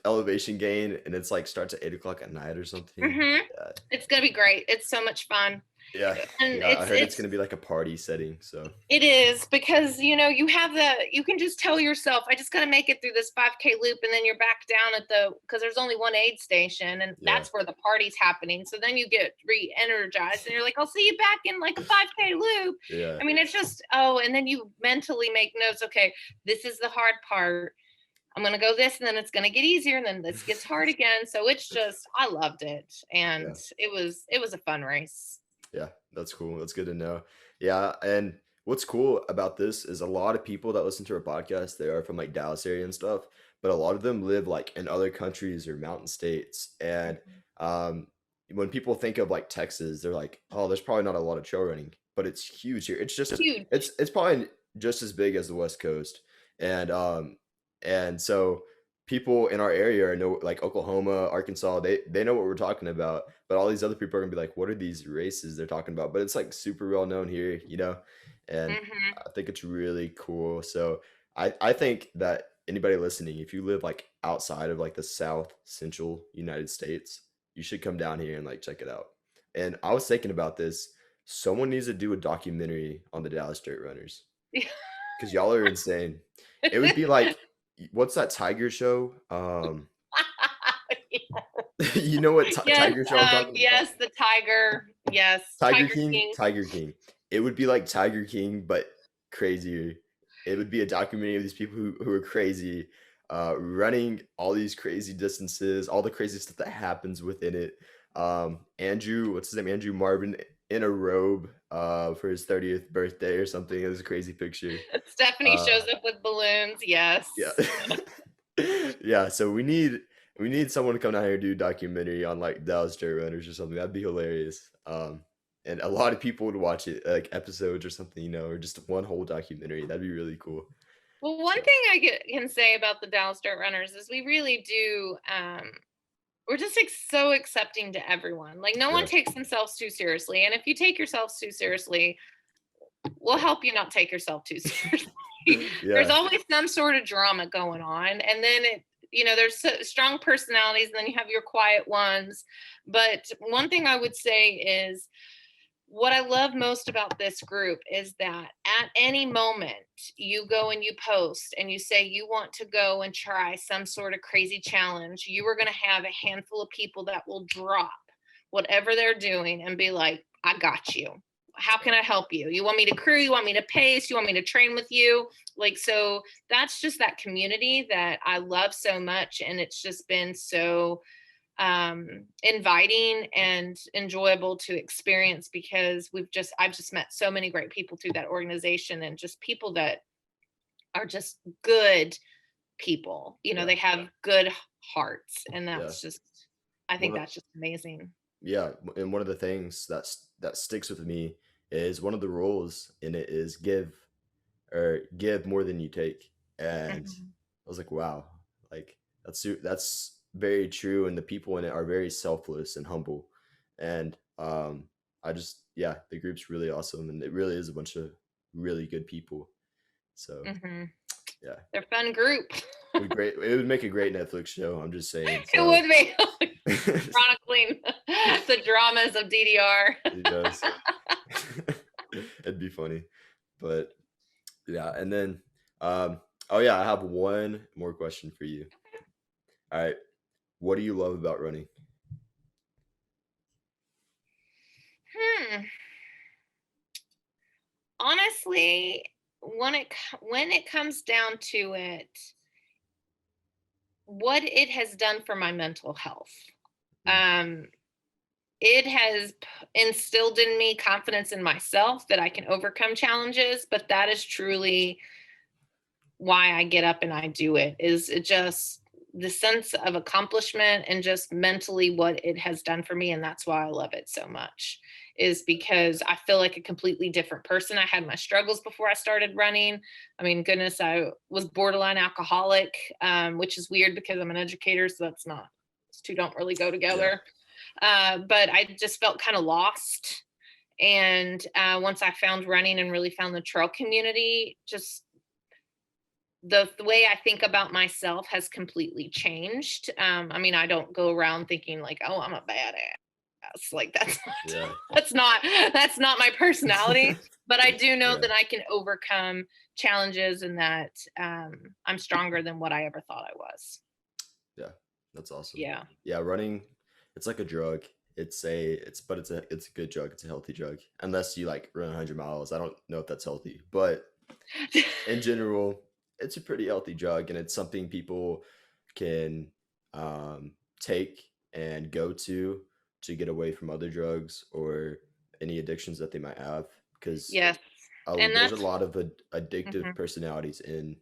elevation gain and it's like starts at 8 o'clock at night or something? Hmm. Yeah. It's going to be great. It's so much fun. Yeah. And Yeah. I heard it's it's gonna be like a party setting. So It is, because you can just tell yourself, I just got to make it through this 5K loop, and then you're back down because there's only one aid station, and yeah. that's where the party's happening. So then you get re-energized and you're like, I'll see you back in like a 5K loop. Yeah. I mean, it's just, oh, and then you mentally make notes. Okay, this is the hard part. I'm going to go this, and then it's going to get easier, and then this gets hard again. So it's just, I loved it. And Yeah. it was a fun race. Yeah, that's cool. That's good to know. Yeah, and what's cool about this is a lot of people that listen to our podcast, they are from like Dallas area and stuff, but a lot of them live like in other countries or mountain states. And Mhm. um when people think of like Texas, they're like, "Oh, there's probably not a lot of trail running," but it's huge here. Huge. It's probably just as big as the West Coast. And so people in our area know like Oklahoma, Arkansas, they know what we're talking about, but all these other people are gonna be like, "What are these races they're talking about?" But it's like super well known here. And Hmm. I think it's really cool. So I think that anybody listening, if you live like outside of like the South Central United States, you should come down here and like check it out. And I was thinking about this. Someone needs to do a documentary on the Dallas Dirt Runners because y'all are insane. It would be like, what's that Tiger show? You know what Yes, Tiger show I'm talking about? yes, the tiger. Yes, Tiger Tiger King, King. Tiger King. It would be like Tiger King, but crazier. It would be a documentary of these people who are crazy, running all these crazy distances, all the crazy stuff that happens within it. Andrew, what's his name? Andrew Marvin in a robe for his 30th birthday or something. It was a crazy picture. Stephanie Uh, shows up with balloons. Yes. yeah. Yeah, so we need someone to come down here and do a documentary on like Dallas Dirt Runners or something. That'd be hilarious. And a lot of people would watch it, like episodes or something, or just one whole documentary. That'd be really cool. Well, one So thing can say about the Dallas Dirt Runners is we really do. We're just like so accepting to everyone. Like no one yeah, takes themselves too seriously, and if you take yourselves too seriously, we'll help you not take yourself too seriously. There's yeah, always some sort of drama going on, and then there's strong personalities, and then you have your quiet ones. But one thing I would say is what I love most about this group is that at any moment you go and you post and you say you want to go and try some sort of crazy challenge, you are going to have a handful of people that will drop whatever they're doing and be like, I got you. How can I help you? You want me to crew? You want me to pace? You want me to train with you? Like, so that's just that community that I love so much. And it's just been so inviting and enjoyable to experience because I've just met so many great people through that organization and just people that are just good people. yeah, They have good hearts, and yeah. I think One of, that's just amazing. yeah, and one of the things that sticks with me is one of the rules in it is give more than you take. And Mhm. I was like, wow, like that's very true. And the people in it are very selfless and humble. And I just, yeah, the group's really awesome, and it really is a bunch of really good people. So Mhm. yeah, They're a fun group. it would make a great Netflix show. I'm just saying. It So would be it chronicling the dramas of DDR. does. It'd be funny, but yeah. And then, oh yeah, I have one more question for you. All right, what do you love about running? Hmm. Honestly, when it comes down to it, what it has done for my mental health. Mm, Um, it has instilled in me confidence in myself that I can overcome challenges, but that is truly why I get up and I do it. Is it just the sense of accomplishment and just mentally what it has done for me, and that's why I love it so much, is because I feel like a completely different person. I had my struggles before I started running. I mean, goodness, I was borderline alcoholic, which is weird because I'm an educator, so that's not, those two don't really go yeah, together. But I just felt kind of lost. And once I found running and really found the trail community, just the way I think about myself has completely changed. I mean, I don't go around thinking like, oh, I'm a badass. Like that's yeah, that's not that's not my personality. But I do know yeah, that I can overcome challenges and that I'm stronger than what I ever thought I was. yeah. That's awesome. Yeah. Yeah, running, it's like a drug. It's a good drug. It's a healthy drug. Unless you like run 100 miles. I don't know if that's healthy, but in general, it's a pretty healthy drug, and it's something people can take and go to get away from other drugs or any addictions that they might have. Because Yes. And there's a that's lot of addictive mhm. personalities in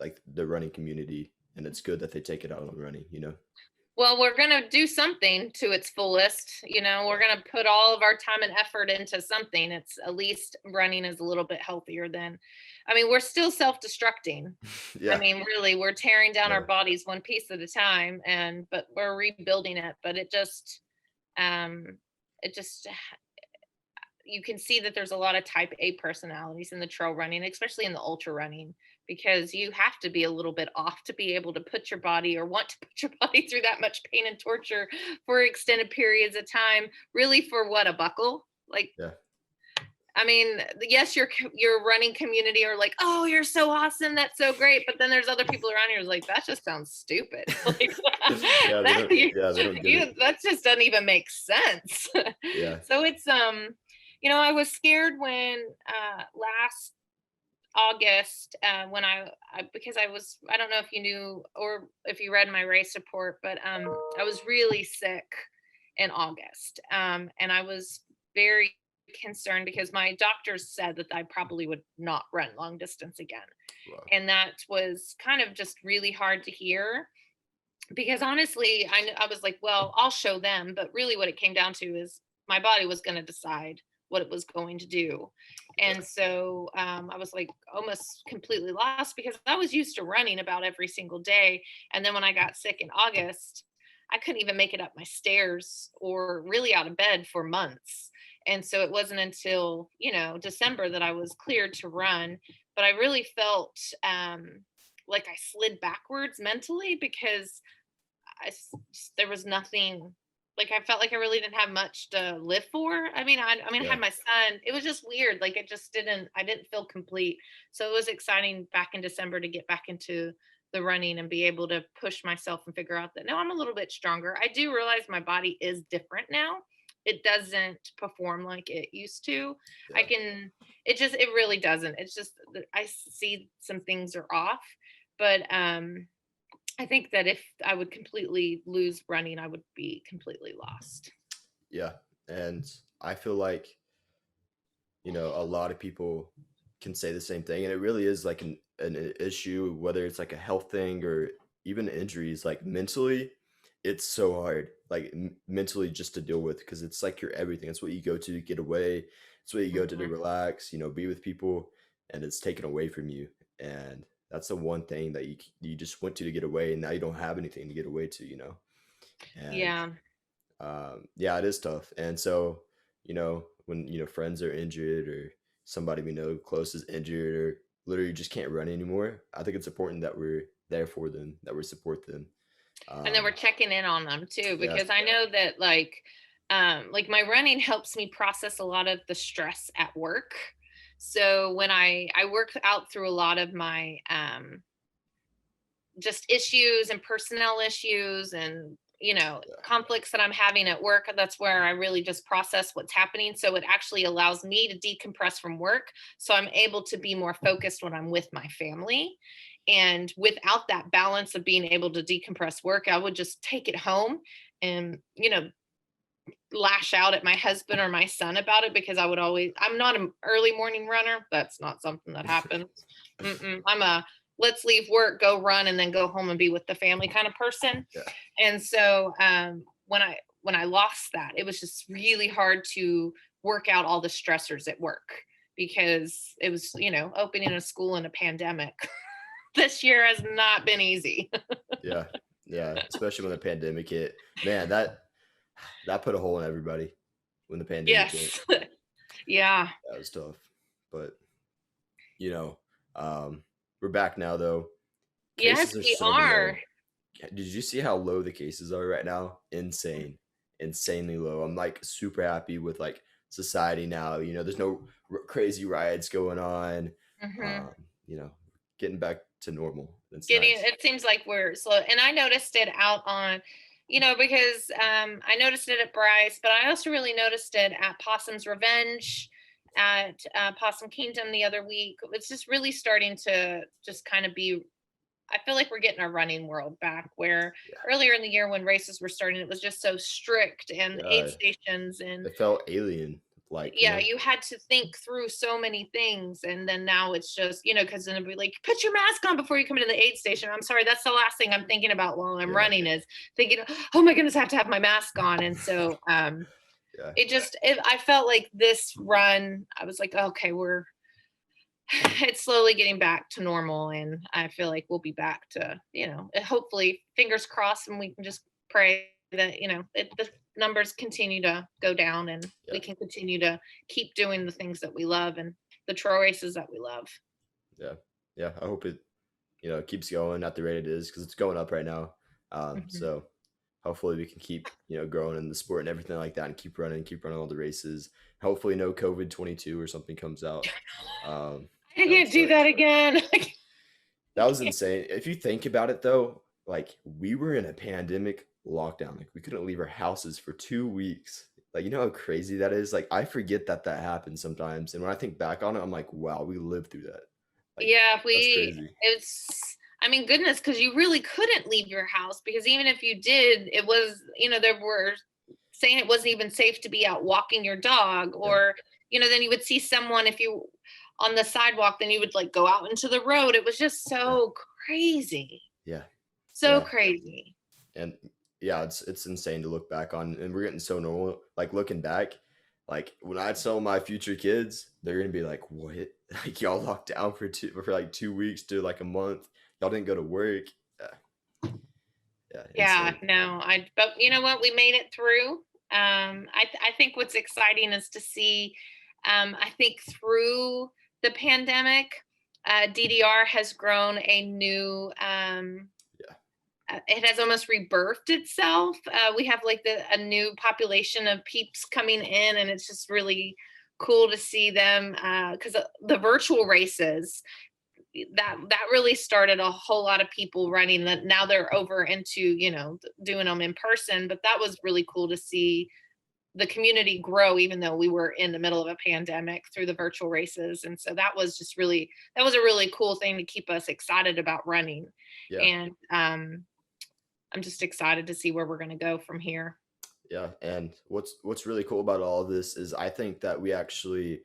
like the running community, and it's good that they take it out on running. Well, we're going to do something to its fullest. We're Yeah, going to put all of our time and effort into something. It's at least running is a little bit healthier than, I mean, we're still self destructing. I yeah, mean, really, we're tearing down our yeah, bodies one piece at a time, but we're rebuilding it. But um, it just, you can see that there's a lot of type A personalities in the trail running, especially in the ultra running, because you have to be a little bit off to be able to put your body or want to put your body through that much pain and torture for extended periods of time, really for what, a buckle? Like, Yeah. I mean, yes, your running community are like, "Oh, you're so awesome. That's so great." But then there's other people around you who's like, "That just sounds stupid." Like, Yeah, they that don't yeah, they don't get it. that just doesn't even make sense. Yeah. So it's I was scared when last August, when because I don't know if you knew or if you read my race report, but I was really sick in August. And I was very concerned because my doctors said that I probably would not run long distance again. Wow. And that was kind of just really hard to hear because honestly, I was like, well, I'll show them. But really, what it came down to is my body was going to decide what it was going to do. Yeah. And so I was like almost completely lost because I was used to running about every single day. And then when I got sick in August, I couldn't even make it up my stairs or really out of bed for months. And so it wasn't until, December that I was cleared to run. But I really felt like I slid backwards mentally because there was nothing, like I felt like I really didn't have much to live for. I Yeah. had my son. It was just weird. Like I didn't feel complete. So it was exciting back in December to get back into the running and be able to push myself and figure out that no, I'm a little bit stronger. I do realize my body is different now. It doesn't perform like it used to. I Yeah. can, it really doesn't. It's just that I see some things are off. But I think that if I would completely lose running, I would be completely lost. Yeah. And I feel like, a lot of people can say the same thing, and it really is like an issue, whether it's like a health thing or even injuries. Like mentally, it's so hard, like mentally, just to deal with because it's like your everything. It's what you go to get away. It's what you go to Mhm. relax. Be with people, and it's taken away from you. And that's the one thing that you just went to get away, and now you don't have anything to get away to. And Yeah. yeah, it is tough. And so, when friends are injured or somebody we know close is injured or literally just can't run anymore, I think it's important that we're there for them, that we support them. And then we're Um, checking in on them too, yes, because I know that like my running helps me process a lot of the stress at work. So when I work out through a lot of my just issues and personnel issues and yeah, conflicts that I'm having at work, that's where I really just process what's happening, so it actually allows me to decompress from work, so I'm able to be more focused when I'm with my family. And without that balance of being able to decompress work, I would just take it home and lash out at my husband or my son about it, because I'm not an early morning runner. That's not something that happens. I'm a let's leave work, go run, and then go home and be with the family kind of person. yeah, And so when I lost that, it was just really hard to work out all the stressors at work because it was, opening a school in a pandemic. This year has not been easy. yeah, yeah. Especially when the pandemic hit, man. That put a hole in everybody when the pandemic hit. Yes. Yeah. That was tough, but you know, um, we're back now though. Yes, Cases are we so are. low. Did you see how low the cases are right now? Insane. Insanely low. I'm like super happy with like society now. There's no crazy riots going on. Mhm. Um, you know, getting back to normal. It's Getting nice. it seems like we're slow, and I noticed it out on, because I noticed it at Bryce, but I also really noticed it at Possum's Revenge, at Possum Kingdom the other week. It's just really starting to just kind of be. I feel like we're getting our running world back, where Yeah. earlier in the year when races were starting, it was just so strict and aid Yeah. stations and It felt alien like, yeah, you had to think through so many things. And then now it's just, because then it'd be like, put your mask on before you come into the aid station. I'm sorry, that's the last thing I'm thinking about while I'm yeah, running is thinking, oh my goodness, I have to have my mask on. And so yeah, I felt like this run, I was like, okay, it's slowly getting back to normal. And I feel like we'll be back to, hopefully, fingers crossed, and we can just pray that, numbers continue to go down and Yeah. we can continue to keep doing the things that we love and the trail races that we love. Yeah. Yeah. I hope it, keeps going at the rate it is because it's going up right now. Mhm. So hopefully we can keep, growing in the sport and everything like that and keep running all the races. Hopefully no COVID-22 or something comes out. I That would can't do suck. that again. I That was can't. insane. If you think about it though, like we were in a pandemic lockdown. Like we couldn't leave our houses for 2 weeks. Like you know how crazy that is? Like I forget that that happened sometimes. And when I think back on it, I'm like, wow, we lived through that. Like Yeah, that's crazy. I mean, goodness, because you really couldn't leave your house because even if you did, it was, there were saying it wasn't even safe to be out walking your dog Yeah. or, then you would see someone if you on the sidewalk, then you would like go out into the road. It was just Yeah. so crazy. Yeah. So Yeah. crazy. And yeah, it's insane to look back on, and we're getting so normal. Like looking back, like when I tell my future kids, they're gonna be like, "What? Like y'all locked down for like 2 weeks to like a month? Y'all didn't go to work? Yeah, yeah, Yeah, insane. no, but you know what? We made it through. I think what's exciting is to see, I think through the pandemic, DDR has grown a new, Yeah, it has almost rebirthed itself. We have like a new population of peeps coming in, and it's just really cool to see them because the virtual races that really started a whole lot of people running that now they're over into doing them in person, but that was really cool to see the community grow even though we were in the middle of a pandemic through the virtual races. And so that was a really cool thing to keep us excited about running. yeah, And I'm just excited to see where we're going to go from here. yeah. And what's really cool about all of this is I think that we actually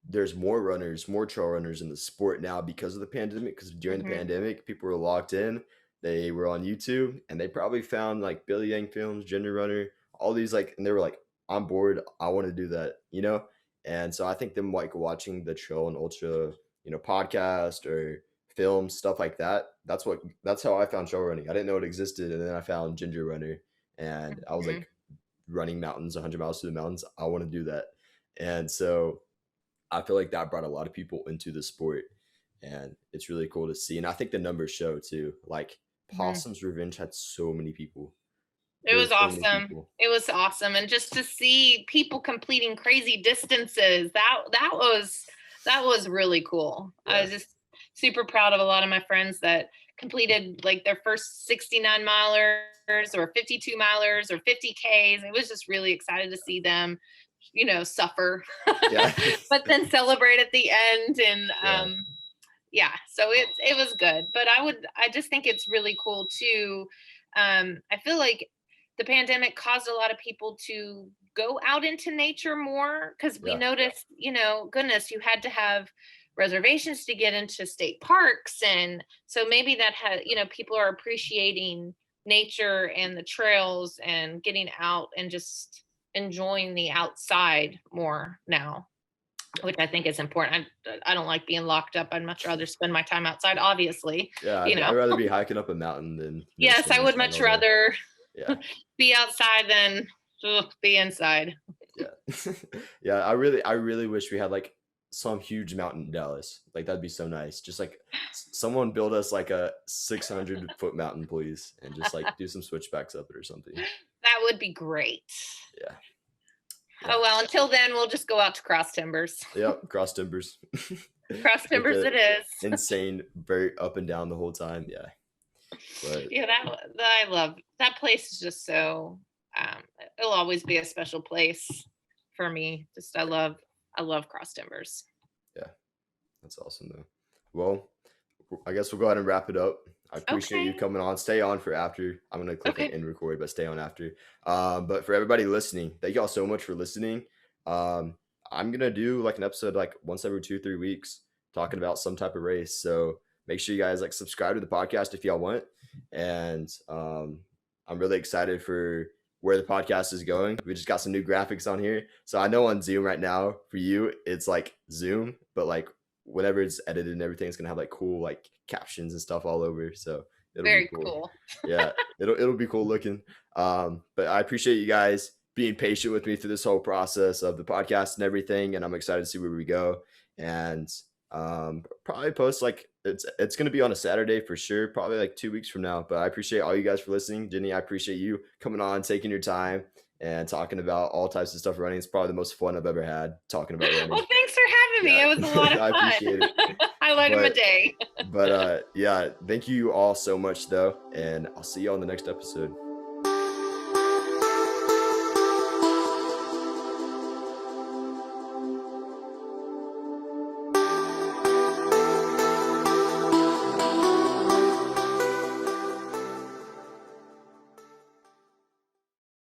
there's more runners, more trail runners in the sport now because of the pandemic. Because during the Hmm. pandemic, people were locked in. They were on YouTube, and they probably found like Billy Yang films, Gender Runner, all these like, and they were like, "I'm bored. I want to do that," you know. And so I think them like watching the trail and ultra, podcast or film stuff like that. That's how I found trail running. I didn't know it existed, and then I found Ginger Runner, and I was Hmm. like running mountains, 100 miles through the mountains. I want to do that, and so I feel like that brought a lot of people into the sport, and it's really cool to see. And I think the numbers show too. Like Hmm. Possum's Revenge had so many people. It was There's so many awesome. people. It was awesome. And just to see people completing crazy distances, that was really cool. I Yeah, was just super proud of a lot of my friends that completed like their first 69 milers or 52 milers or 50 Ks. It was just really excited to see them, suffer, yeah, but then celebrate at the end. And yeah, yeah, so it was good. But I just think it's really cool too. I feel like the pandemic caused a lot of people to go out into nature more because we yeah, noticed, goodness, you had to have reservations to get into state parks. And so maybe that had, people are appreciating nature and the trails and getting out and just enjoying the outside more now, which I think is important. I don't like being locked up. I'd much rather spend my time outside, obviously, yeah. you I'd know. rather be hiking up a mountain than Yes, I staying would inside much all day. rather Yeah, be outside than be inside. yeah, yeah. I really wish we had like some huge mountain in Dallas. Like that'd be so nice. Just like someone build us like a 600-foot mountain, please, and just like do some switchbacks up it or something. That would be great. Yeah, yeah. Oh well, until then, we'll just go out to cross timbers. Yep, cross timbers. Cross With timbers the it is. insane very up and down the whole time. Yeah. But Yeah, that I love that place is just so it'll always be a special place for me. Just I love cross timbers. yeah, that's awesome though. Well, I guess we'll go ahead and wrap it up. I appreciate you Okay. coming on. Stay on for after. I'm gonna click on Okay. end record, but stay on after. But for everybody listening, thank y'all so much for listening. Um, I'm gonna do like an episode like once every 2 3 weeks, talking about some type of race. So make sure you guys like subscribe to the podcast if y'all want. And I'm really excited for where the podcast is going. We just got some new graphics on here. So I know on Zoom right now for you, it's like Zoom, but like whenever it's edited and everything, it's gonna have like cool like captions and stuff all over. So it'll be Very cool. cool. Yeah, it'll be cool looking. But I appreciate you guys being patient with me through this whole process of the podcast and everything. And I'm excited to see where we go. And probably post like it's going to be on a Saturday for sure, probably like 2 weeks from now. But I appreciate all you guys for listening. Ginny, I appreciate you coming on, taking your time and talking about all types of stuff running. It's probably the most fun I've ever had talking about running. Well, thanks for having me. Yeah. It was a lot of I fun. appreciate it. Highlight of my day. But yeah, thank you all so much though. And I'll see you on the next episode.